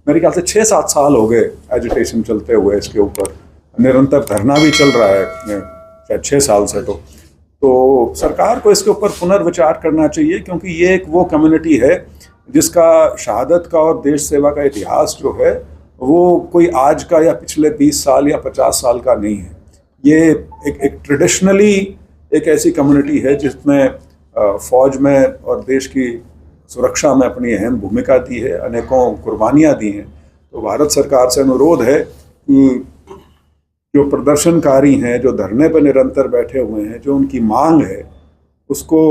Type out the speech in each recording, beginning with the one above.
मेरे ख्याल से 6-7 साल हो गए एजिटेशन चलते हुए इसके ऊपर, निरंतर धरना भी चल रहा है शायद 6 साल से। तो सरकार को इसके ऊपर पुनर्विचार करना चाहिए, क्योंकि ये एक वो कम्युनिटी है जिसका शहादत का और देश सेवा का इतिहास जो है वो कोई आज का या पिछले 20 साल या 50 साल का नहीं है। ये एक ट्रेडिशनली एक ऐसी कम्युनिटी है जिसने फौज में और देश की सुरक्षा में अपनी अहम भूमिका दी है, अनेकों कुर्बानियाँ दी हैं। तो भारत सरकार से अनुरोध है कि जो प्रदर्शनकारी हैं, जो धरने पर निरंतर बैठे हुए हैं, जो उनकी मांग है उसको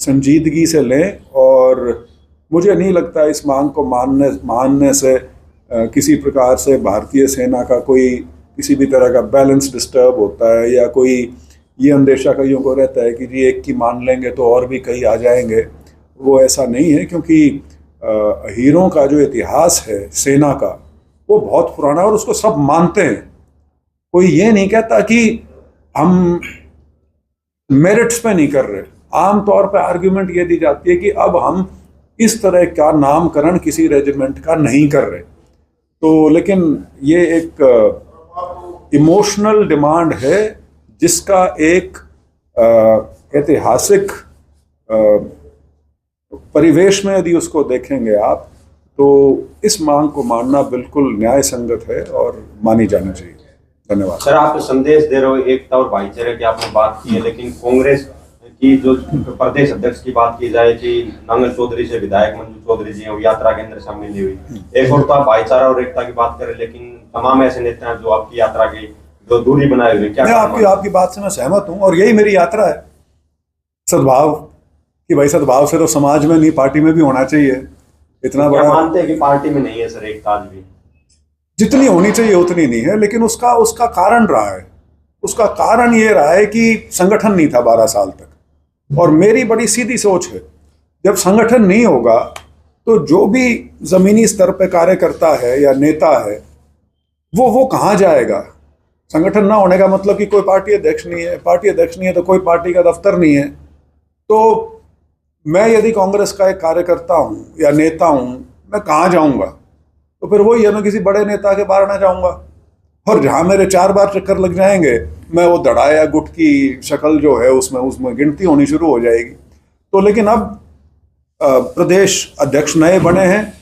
संजीदगी से लें, और मुझे नहीं लगता इस मांग को मानने से किसी प्रकार से भारतीय सेना का कोई किसी भी तरह का बैलेंस डिस्टर्ब होता है, या कोई ये अंदेशा कईयों को रहता है कि जी एक की मान लेंगे तो और भी कई आ जाएंगे। वो ऐसा नहीं है, क्योंकि हीरों का जो इतिहास है सेना का वो बहुत पुराना है और उसको सब मानते हैं। कोई ये नहीं कहता कि हम मेरिट्स पे नहीं कर रहे। आम तौर पे आर्ग्यूमेंट ये दी जाती है कि अब हम इस तरह का नामकरण किसी रेजिमेंट का नहीं कर रहे। तो लेकिन ये एक इमोशनल डिमांड है जिसका एक ऐतिहासिक परिवेश में यदि उसको देखेंगे आप, तो इस मांग को मानना बिल्कुल न्याय संगत है और मानी जानी चाहिए। धन्यवाद। सर, आप संदेश दे रहे हो एकता और भाईचारे की आपने बात की है, लेकिन कांग्रेस की जो प्रदेश अध्यक्ष की बात की जाए कि नांगल चौधरी से विधायक मंजू चौधरी जी हैं, यात्रा के अंदर शामिल नहीं हुई। एक और तो आप भाईचारा और एकता की बात करें, लेकिन तमाम ऐसे नेता हैं जो आपकी यात्रा की जो दूरी बनाए हुए। क्या आपकी बात से मैं सहमत हूँ, और यही मेरी यात्रा है, सद्भाव कि भाई सद्भाव से तो समाज में नहीं पार्टी में भी होना चाहिए। इतना बड़ा मानते हैं कि पार्टी में नहीं है सर एकता आज भी? जितनी होनी चाहिए उतनी नहीं है, लेकिन उसका कारण रहा है। उसका कारण ये रहा है कि संगठन नहीं था 12 साल तक, और मेरी बड़ी सीधी सोच है, जब संगठन नहीं होगा तो जो भी जमीनी स्तर पे कार्य करता है या नेता है वो कहाँ जाएगा। संगठन ना होने का मतलब कि कोई पार्टी अध्यक्ष नहीं है, पार्टी अध्यक्ष नहीं है तो कोई पार्टी का दफ्तर नहीं है। तो मैं यदि कांग्रेस का एक कार्यकर्ता हूँ या नेता हूँ, मैं कहाँ जाऊँगा? तो फिर वही है, मैं किसी बड़े नेता के बाहर ना जाऊँगा, और जहाँ मेरे 4 बार चक्कर लग जाएंगे मैं वो दड़ा या गुट की शक्ल जो है उसमें गिनती होनी शुरू हो जाएगी। तो लेकिन अब प्रदेश अध्यक्ष नए बने हैं,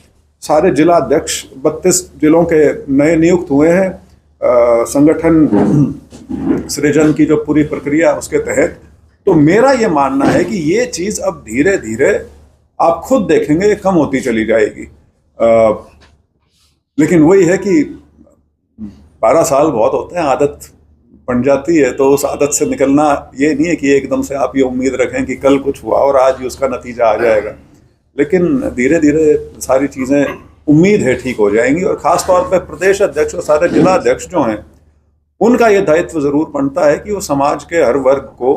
सारे जिला अध्यक्ष 32 जिलों के नए नियुक्त हुए हैं, संगठन सृजन की जो पूरी प्रक्रिया उसके तहत। तो मेरा ये मानना है कि ये चीज़ अब धीरे धीरे आप खुद देखेंगे कम होती चली जाएगी। लेकिन वही है कि 12 साल बहुत होते हैं, आदत बन जाती है, तो उस आदत से निकलना ये नहीं है कि एकदम से आप ये उम्मीद रखें कि कल कुछ हुआ और आज ही उसका नतीजा आ जाएगा। लेकिन धीरे धीरे सारी चीज़ें उम्मीद है ठीक हो जाएंगी, और ख़ास तौर पे प्रदेश अध्यक्ष और सारे जिला अध्यक्ष जो हैं उनका ये दायित्व ज़रूर बनता है कि वो समाज के हर वर्ग को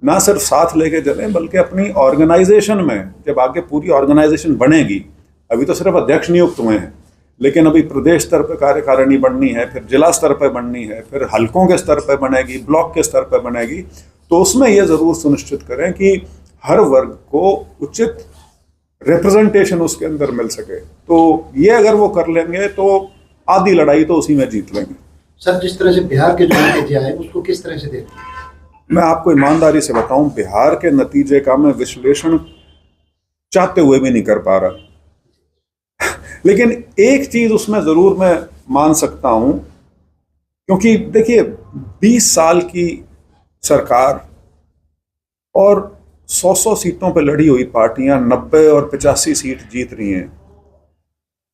ना सिर्फ साथ लेके चलें, बल्कि अपनी ऑर्गेनाइजेशन में, जब आगे पूरी ऑर्गेनाइजेशन बनेगी, अभी तो सिर्फ अध्यक्ष नियुक्त हुए हैं, लेकिन अभी प्रदेश स्तर पर कार्यकारिणी बननी है, फिर जिला स्तर पर बननी है, फिर हलकों के स्तर पर बनेगी, ब्लॉक के स्तर पर बनेगी। तो उसमें ये ज़रूर सुनिश्चित करें कि हर वर्ग को उचित रिप्रेजेंटेशन उसके अंदर मिल सके। तो ये अगर वो कर लेंगे तो आधी लड़ाई तो उसी में जीत लेंगे। सर, जिस तरह से बिहार के जो नतीजे आए उसको किस तरह से देखते हैं? मैं आपको ईमानदारी से बताऊं, बिहार के नतीजे का मैं विश्लेषण चाहते हुए भी नहीं कर पा रहा, लेकिन एक चीज उसमें जरूर मैं मान सकता हूं, क्योंकि देखिए 20 साल की सरकार और 100 सीटों पर लड़ी हुई पार्टियां 90 और 85 सीट जीत रही हैं।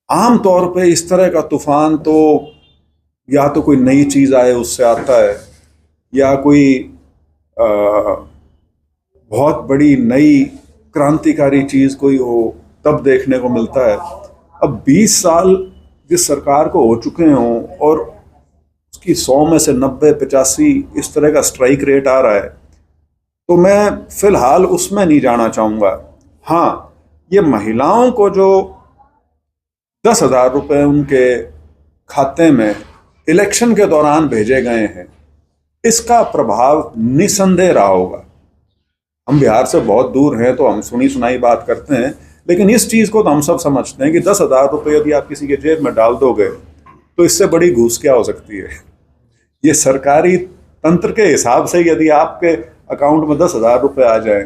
आम तौर पे इस तरह का तूफान तो या तो कोई नई चीज आए उससे आता है, या कोई बहुत बड़ी नई क्रांतिकारी चीज कोई हो तब देखने को मिलता है। अब 20 साल जिस सरकार को हो चुके हों और उसकी 100 में से 90-85 इस तरह का स्ट्राइक रेट आ रहा है, तो मैं फिलहाल उसमें नहीं जाना चाहूँगा। हाँ, ये महिलाओं को जो 10,000 रुपये उनके खाते में इलेक्शन के दौरान भेजे गए हैं, इसका प्रभाव निसंदेह रहा होगा। हम बिहार से बहुत दूर हैं तो हम सुनी सुनाई बात करते हैं, लेकिन इस चीज़ को तो हम सब समझते हैं कि 10,000 रुपये यदि आप किसी के जेब में डाल दोगे तो इससे बड़ी घूस क्या हो सकती है। ये सरकारी तंत्र के हिसाब से यदि आपके अकाउंट में 10,000 रुपये आ जाएं,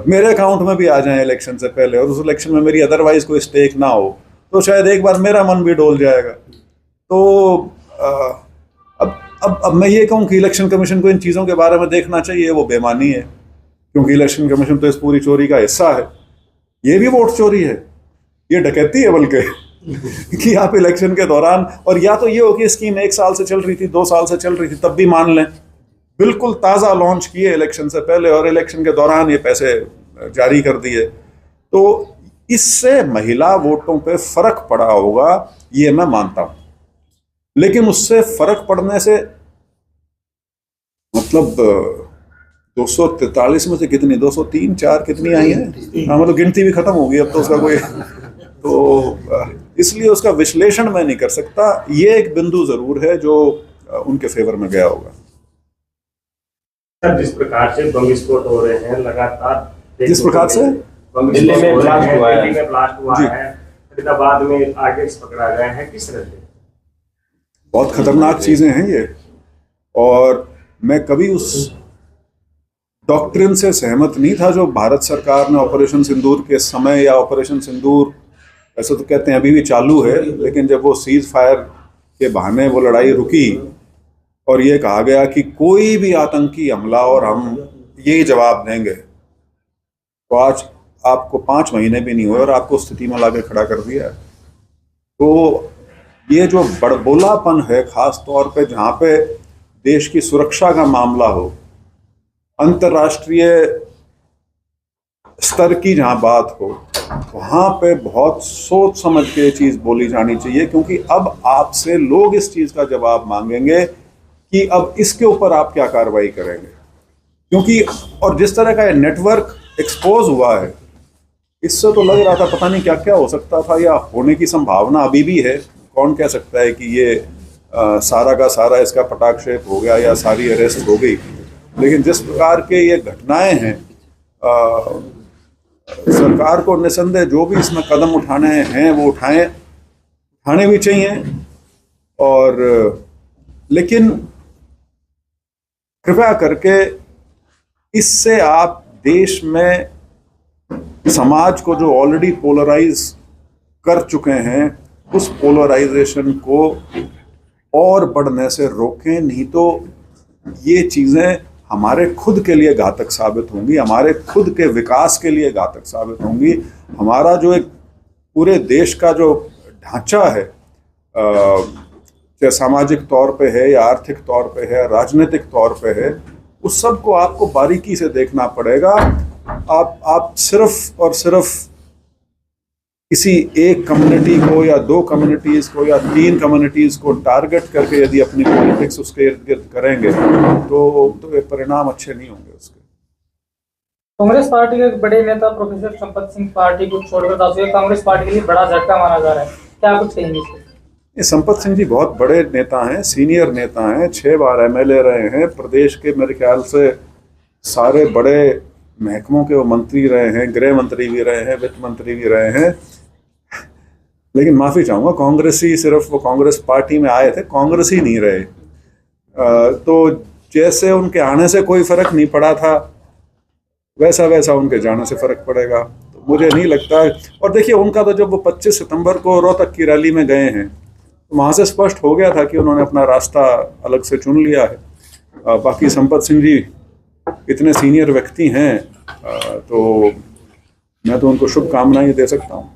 मेरे अकाउंट में भी आ जाएं इलेक्शन से पहले, और उस इलेक्शन में मेरी अदरवाइज कोई स्टेक ना हो, तो शायद एक बार मेरा मन भी डोल जाएगा। तो अब मैं ये कहूँ कि इलेक्शन कमीशन को इन चीज़ों के बारे में देखना चाहिए, वो बेमानी है, क्योंकि इलेक्शन कमीशन तो इस पूरी चोरी का हिस्सा है। ये भी वोट चोरी है, ये डकैती है बल्कि कि आप इलेक्शन के दौरान, और या तो ये हो कि स्कीम 1 साल से चल रही थी, 2 साल से चल रही थी, तब भी मान लें, बिल्कुल ताज़ा लॉन्च किए इलेक्शन से पहले और इलेक्शन के दौरान ये पैसे जारी कर दिए, तो इससे महिला वोटों पे फर्क पड़ा होगा, ये मैं मानता हूँ। लेकिन उससे फर्क पड़ने से मतलब 243 में से कितनी, 203 4 कितनी आई है, हाँ मतलब गिनती भी खत्म हो गई अब तो उसका कोई, तो इसलिए उसका विश्लेषण मैं नहीं कर सकता। ये एक बिंदु जरूर है जो उनके फेवर में गया होगा। सर, जिस प्रकार से बम विस्फोट हो रहे हैं लगातार, जिस प्रकार से दिल्ली में ब्लास्ट हुआ है, दिल्ली में ब्लास्ट हुआ है, फरीदाबाद में टारगेट्स पकड़ा गया है, किस तरह से? बहुत खतरनाक चीजें हैं ये, और मैं कभी उस डॉक्ट्रिन से सहमत नहीं था जो भारत सरकार ने ऑपरेशन सिंदूर के समय, या ऑपरेशन सिंदूर ऐसे तो कहते हैं अभी भी चालू है, लेकिन जब वो सीज फायर के बहाने वो लड़ाई रुकी और ये कहा गया कि कोई भी आतंकी हमला और हम यही जवाब देंगे, तो आज आपको 5 महीने भी नहीं हुए और आपको स्थिति में लाके खड़ा कर दिया है। तो ये जो बड़बोलापन है, खास तौर पे जहाँ पे देश की सुरक्षा का मामला हो, अंतर्राष्ट्रीय स्तर की जहाँ बात हो, वहाँ पे बहुत सोच समझ के ये चीज़ बोली जानी चाहिए, क्योंकि अब आपसे लोग इस चीज़ का जवाब मांगेंगे कि अब इसके ऊपर आप क्या कार्रवाई करेंगे। क्योंकि और जिस तरह का ये नेटवर्क एक्सपोज हुआ है, इससे तो लग रहा था पता नहीं क्या क्या हो सकता था, या होने की संभावना अभी भी है। कौन कह सकता है कि ये सारा का सारा इसका पटाक्षेप हो गया या सारी अरेस्ट हो गई। लेकिन जिस प्रकार के ये घटनाएं हैं, सरकार को निसंदेह जो भी इसमें कदम उठाने हैं वो उठाने भी चाहिए, और लेकिन कृपया करके इससे आप देश में समाज को जो ऑलरेडी पोलराइज कर चुके हैं, उस पोलराइजेशन को और बढ़ने से रोकें, नहीं तो ये चीज़ें हमारे खुद के लिए घातक साबित होंगी, हमारे खुद के विकास के लिए घातक साबित होंगी। हमारा जो एक पूरे देश का जो ढांचा है, चाहे सामाजिक तौर पे है या आर्थिक तौर पे है, राजनीतिक तौर पे है, उस सब को आपको बारीकी से देखना पड़ेगा। आप सिर्फ और सिर्फ किसी एक कम्युनिटी को या 2 कम्युनिटीज़ को या 3 कम्युनिटीज़ को टारगेट करके यदि अपनी पॉलिटिक्स उसके इर्द गिर्द करेंगे तो ये परिणाम अच्छे नहीं होंगे उसके। कांग्रेस पार्टी के बड़े नेता प्रोफेसर संपत सिंह पार्टी को छोड़कर कांग्रेस पार्टी के लिए बड़ा झटका माना जा रहा है, क्या कुछ कहेंगे इसको? ये संपत सिंह जी बहुत बड़े नेता हैं, सीनियर नेता हैं, 6 बार MLA रहे हैं, प्रदेश के मेरे ख्याल से सारे बड़े महकमों के वो मंत्री रहे हैं, गृह मंत्री भी रहे हैं, वित्त मंत्री भी रहे हैं। लेकिन माफ़ी चाहूँगा, कांग्रेसी सिर्फ वो कांग्रेस पार्टी में आए थे, कांग्रेस ही नहीं रहे। तो जैसे उनके आने से कोई फ़र्क नहीं पड़ा था, वैसा वैसा उनके जाने से फ़र्क पड़ेगा, तो मुझे नहीं लगता। और देखिए, उनका तो जब वो 25 सितंबर को रोहतक की रैली में गए हैं, तो वहाँ से स्पष्ट हो गया था कि उन्होंने अपना रास्ता अलग से चुन लिया है। बाकी संपत सिंह जी इतने सीनियर व्यक्ति हैं, तो मैं तो उनको शुभकामनाएं दे सकता हूँ।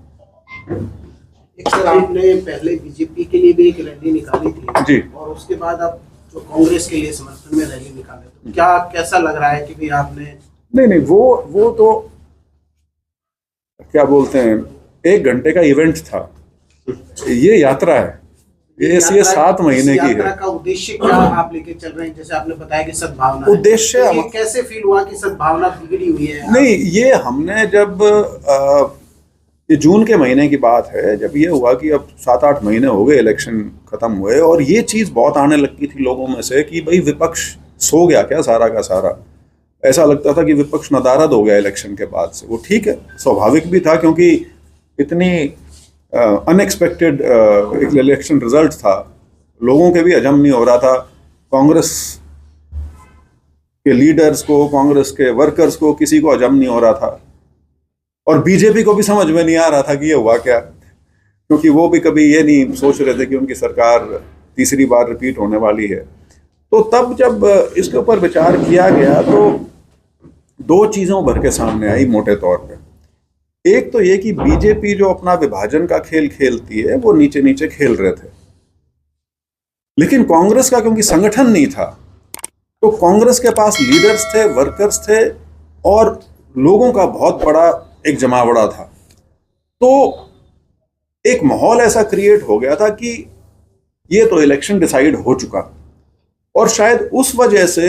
एक सर, आपने पहले बीजेपी के लिए भी एक रैली निकाली थी जी, और उसके बाद आप जो कांग्रेस के लिए समर्थन में रैली निकाले, तो क्या कैसा लग रहा है कि भी आपने? नहीं, वो तो क्या बोलते हैं, 1 घंटे का इवेंट था। ये यात्रा है, ये 7 महीने की है। यात्रा का उद्देश्य क्या आप लेके चल रहे हैं? जैसे आपने बताया कि सद्भावना, उद्देश्य तो कैसे फील हुआ कि सद्भावना बिगड़ी हुई है? नहीं, ये हमने जब ये जून के महीने की बात है, जब ये हुआ कि अब 7-8 महीने हो गए इलेक्शन खत्म हुए, और ये चीज़ बहुत आने लगी थी लोगों में से कि भाई विपक्ष सो गया क्या सारा का सारा, ऐसा लगता था कि विपक्ष नदारद हो गया इलेक्शन के बाद से। वो ठीक है, स्वाभाविक भी था, क्योंकि इतनी अनएक्सपेक्टेड इलेक्शन रिजल्ट था, लोगों के भी हजम नहीं हो रहा था। कांग्रेस के लीडर्स को, कांग्रेस के वर्कर्स को, किसी को हजम नहीं हो रहा था, और बीजेपी को भी समझ में नहीं आ रहा था कि ये हुआ क्या, क्योंकि वो भी कभी ये नहीं सोच रहे थे कि उनकी सरकार तीसरी बार रिपीट होने वाली है। तो तब जब इसके ऊपर विचार किया गया तो दो चीज़ें उभर के सामने आई मोटे तौर पे। एक तो ये कि बीजेपी जो अपना विभाजन का खेल खेलती है वो नीचे नीचे खेल रहे थे, लेकिन कांग्रेस का क्योंकि संगठन नहीं था, तो कांग्रेस के पास लीडर्स थे, वर्कर्स थे, और लोगों का बहुत बड़ा एक जमावड़ा था। तो एक माहौल ऐसा क्रिएट हो गया था कि ये तो इलेक्शन डिसाइड हो चुका, और शायद उस वजह से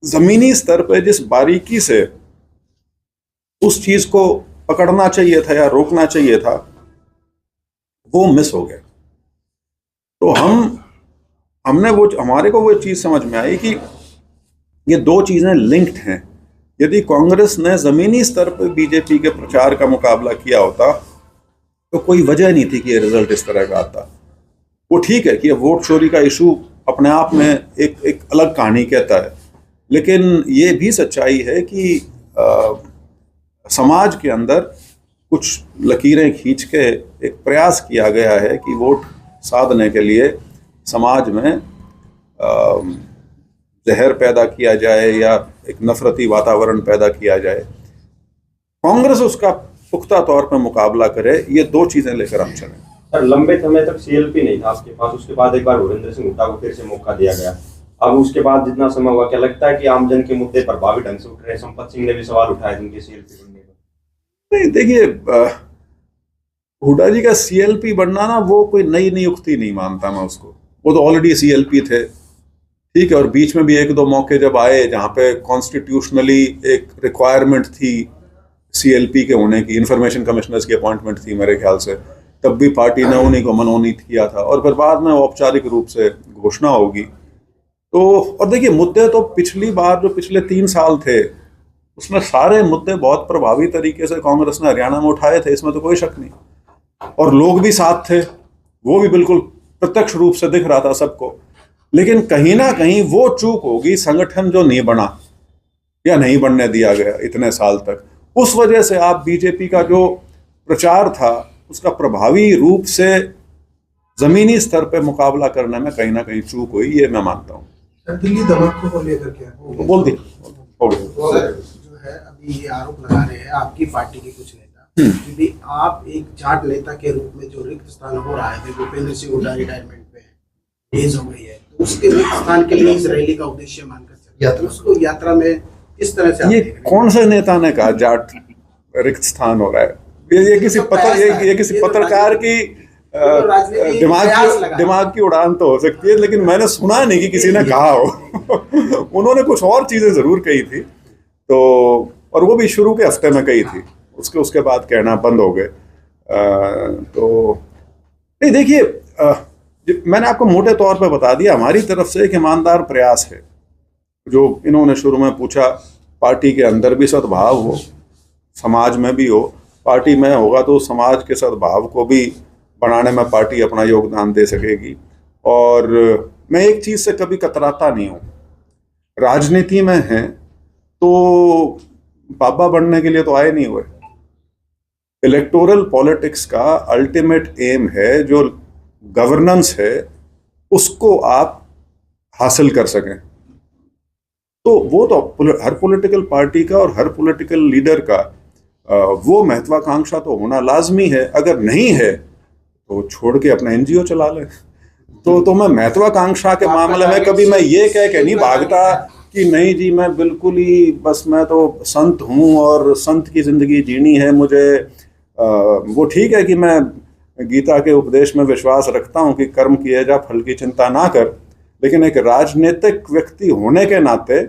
जमीनी स्तर पर जिस बारीकी से उस चीज को पकड़ना चाहिए था या रोकना चाहिए था, वो मिस हो गया। तो हमने हमारे को वो चीज समझ में आई कि ये दो चीजें लिंक्ड हैं। यदि कांग्रेस ने जमीनी स्तर पर बीजेपी के प्रचार का मुकाबला किया होता तो कोई वजह नहीं थी कि ये रिजल्ट इस तरह का आता। वो ठीक है कि ये वोट चोरी का इशू अपने आप में एक अलग कहानी कहता है, लेकिन ये भी सच्चाई है कि समाज के अंदर कुछ लकीरें खींच के एक प्रयास किया गया है कि वोट साधने के लिए समाज में जहर पैदा किया जाए या एक नफरती वातावरण पैदा किया जाए। कांग्रेस उसका पुख्ता तौर पर मुकाबला करे, ये दो चीजें लेकर हम चलें। सर, लंबे समय तक सीएलपी नहीं था आपके पास, उसके बाद एक बार भूपेंद्र सिंह हुड्डा को फिर से मौका दिया गया। अब उसके बाद जितना समय हुआ, क्या लगता है कि आमजन के मुद्दे प्रभावी ढंग से उठ रहे हैं? संपत सिंह ने भी सवाल उठाए जिनके सीएलपी बनने पर। नहीं, देखिए, हुड्डा जी का सीएलपी बनना ना, वो कोई नई नियुक्ति नहीं मानता मैं उसको। वो तो ऑलरेडी सीएलपी थे, ठीक है। और बीच में भी एक दो मौके जब आए जहाँ पे कॉन्स्टिट्यूशनली एक रिक्वायरमेंट थी सीएलपी के होने की, इंफॉर्मेशन कमिश्नर्स की अपॉइंटमेंट थी मेरे ख्याल से, तब भी पार्टी ने उन्हीं को मनोनीत किया था, और फिर बाद में औपचारिक रूप से घोषणा होगी। तो और देखिए, मुद्दे तो पिछली बार जो पिछले 3 साल थे उसमें सारे मुद्दे बहुत प्रभावी तरीके से कांग्रेस ने हरियाणा में उठाए थे, इसमें तो कोई शक नहीं, और लोग भी साथ थे, वो भी बिल्कुल प्रत्यक्ष रूप से दिख रहा था सबको। लेकिन कहीं ना कहीं वो चूक होगी, संगठन जो नहीं बना या नहीं बनने दिया गया इतने साल तक, उस वजह से आप बीजेपी का जो प्रचार था उसका प्रभावी रूप से जमीनी स्तर पे मुकाबला करने में कहीं ना कहीं चूक हुई, ये मैं मानता हूँ। दिल्ली धमाके को लेकर क्या बोल दी हो गया। जो है अभी ये आरोप लगा रहे हैं आपकी पार्टी के कुछ नेता कि आप एक जाट नेता के रूप में जो रिक्त स्थान हो रहा है, भूपेंद्र सिंह हुड्डा रिटायरमेंट पे एज हो गई है, तो उसके रिक्त स्थान के लिए इस रैली का उद्देश्य मानकर चलते, उसको यात्रा में किस तरह से ये कौन से नेता ने कहा जाट रिक्त स्थान हो रहा है? ये किसी पत्रकार की दिमाग की उड़ान तो हो सकती है, लेकिन मैंने सुना नहीं कि किसी ने कहा हो। उन्होंने कुछ और चीजें जरूर कही थी, तो और वो भी शुरू के हफ्ते में कही थी, उसके बाद कहना बंद हो गए। तो नहीं, देखिए, मैंने आपको मोटे तौर पे बता दिया, हमारी तरफ से एक ईमानदार प्रयास है। जो इन्होंने शुरू में पूछा, पार्टी के अंदर भी सद्भाव हो, समाज में भी हो, पार्टी में होगा तो समाज के सद्भाव को भी बनाने में पार्टी अपना योगदान दे सकेगी। और मैं एक चीज़ से कभी कतराता नहीं हूँ, राजनीति में हैं तो बाबा बनने के लिए तो आए नहीं हुए। इलेक्टोरल पॉलिटिक्स का अल्टीमेट एम है, जो गवर्नेंस है उसको आप हासिल कर सकें। तो वो तो हर पॉलिटिकल पार्टी का और हर पॉलिटिकल लीडर का वो महत्वाकांक्षा तो होना लाजमी है। अगर नहीं है तो छोड़ के अपना एनजीओ चला ले। तो मैं महत्वाकांक्षा के मामले में कभी मैं ये कह के नहीं भागता कि नहीं जी मैं बिल्कुल ही बस मैं तो संत हूँ और संत की जिंदगी जीनी है मुझे। वो ठीक है कि मैं गीता के उपदेश में विश्वास रखता हूँ कि कर्म किए जा फल की चिंता ना कर, लेकिन एक राजनीतिक व्यक्ति होने के नाते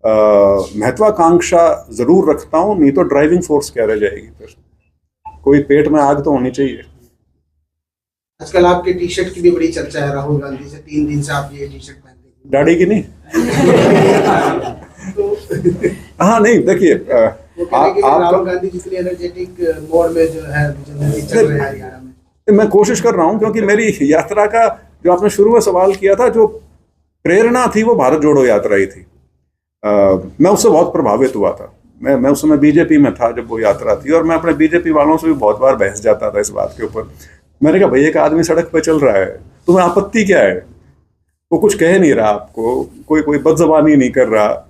महत्वाकांक्षा जरूर रखता हूँ, नहीं तो ड्राइविंग फोर्स क्या रह जाएगी, फिर कोई पेट में आग तो होनी चाहिए। आजकल आपके टी शर्ट की भी बड़ी चर्चा है, राहुल गांधी से 3 दिन से आप ये टी शर्ट पहनते हैं, दाढ़ी की नहीं। तो हाँ नहीं देखिए वो कह रहे हैं कि आपका राहुल गांधी जितनी एनर्जेटिक मोड में जो है जो चल रहे हैं हरियाणा में। मैं कोशिश कर रहा हूं क्योंकि मेरी यात्रा का जो आपने शुरू में सवाल किया था, जो प्रेरणा थी वो भारत जोड़ो यात्रा ही थी। मैं उससे बहुत प्रभावित हुआ था। मैं उस समय बीजेपी में था जब वो यात्रा थी, और मैं अपने बीजेपी वालों से भी बहुत बार बहस जाता था इस बात के ऊपर। मैंने कहा भाई एक आदमी सड़क पे चल रहा है, तुम्हें आपत्ति क्या है? वो कुछ कह नहीं रहा आपको, कोई बदजबानी नहीं कर रहा।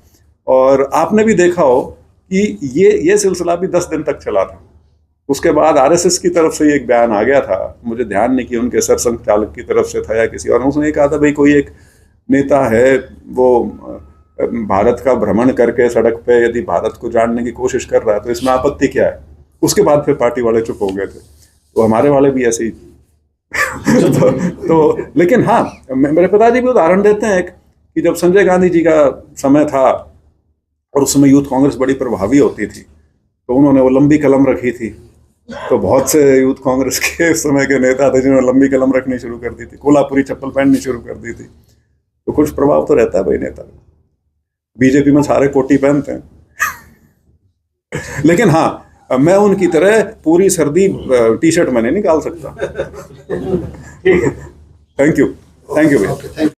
और आपने भी देखा हो कि ये सिलसिला भी 10 दिन तक चला था। उसके बाद आरएसएस की तरफ से एक बयान आ गया था, मुझे ध्यान नहीं कि उनके सरसंघ चालक की तरफ से था या किसी और, उसने कहा था भाई कोई एक नेता है वो भारत का भ्रमण करके सड़क पे यदि भारत को जानने की कोशिश कर रहा है तो इसमें आपत्ति क्या है? उसके बाद फिर पार्टी वाले चुप हो गए थे। तो हमारे वाले भी ऐसे ही तो लेकिन हाँ, मेरे पिताजी भी उदाहरण देते हैं कि जब संजय गांधी जी का समय था और उस समय यूथ कांग्रेस बड़ी प्रभावी होती थी, तो उन्होंने वो लंबी कलम रखी थी। तो बहुत से यूथ कांग्रेस के उस समय के नेता थे जिन्होंने लंबी कलम रखनी शुरू कर दी थी, कोल्हापुरी चप्पल पहननी शुरू कर दी थी। तो कुछ प्रभाव तो रहता है भाई नेता। बीजेपी में सारे कोटी पहनते हैं लेकिन हाँ, मैं उनकी तरह पूरी सर्दी टी शर्ट में नहीं निकाल सकता। थैंक यू भैया। Okay, thank